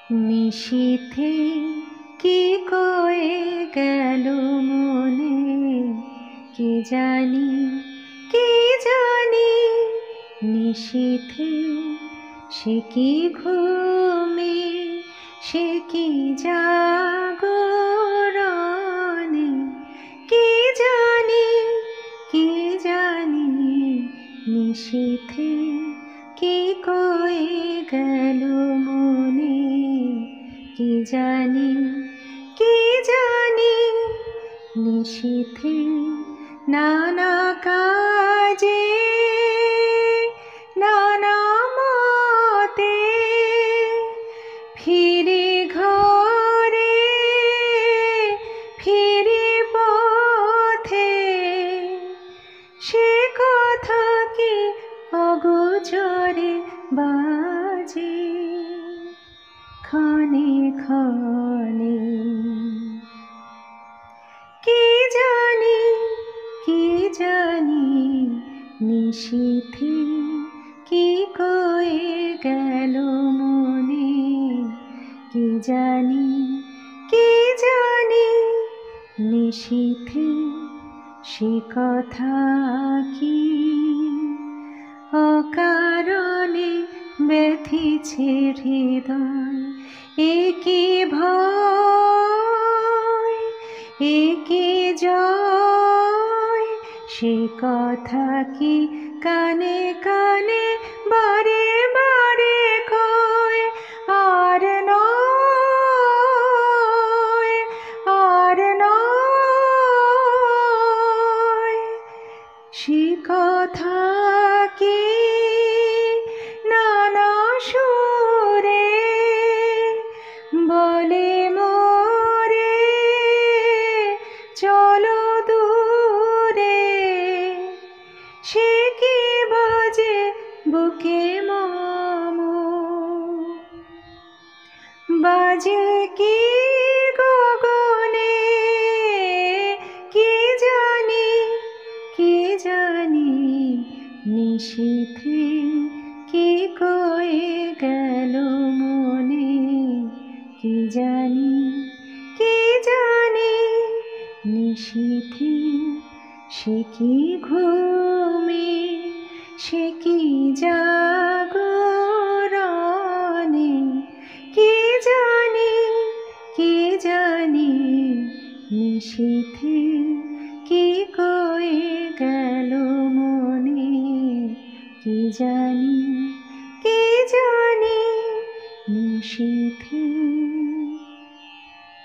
নিশীথে কি কয়ে গেল মনে, কে জানি কে জানি। নিশীথে সে কি ঘুমে, সে কি জাগরণে, কে জানি কে জানি। নিশীথে কি কয়ে গেল মনে, কে জানি কে জানি। নিশীথে নানা কাজে নানা মতে ফিরে ঘরে ফিরে পথে, সে কথা কি অগোচরে বাজে ক্ষণে ক্ষণে। কে জানি কে জানি। নিশীথে কি কয়ে গেল মনে, কে জানি কে জানি। নিশীথে সে কথা কি অকারণে ব্যথিছে হৃদয়। একি ভয় একি জয়, সে কথা কি কানে কানে বারে বারে কয়। আর নয় আর নয়, সে কথা কি নানা সুরে বলে মোরে চলো দূরে। সে কি বাজে বুকে মম, বাজে কি গগনে, কে জানি কে জানি। নিশীথে কি কয়ে গেল মনে, কে জানি কে জানি। নিশীথে সে কি ঘুমে, সে কি জাগরণে, কে জানি কে জানি। নিশীথে কি কয়ে গেল মনে, কে জানি কে জানি। নিশীথে।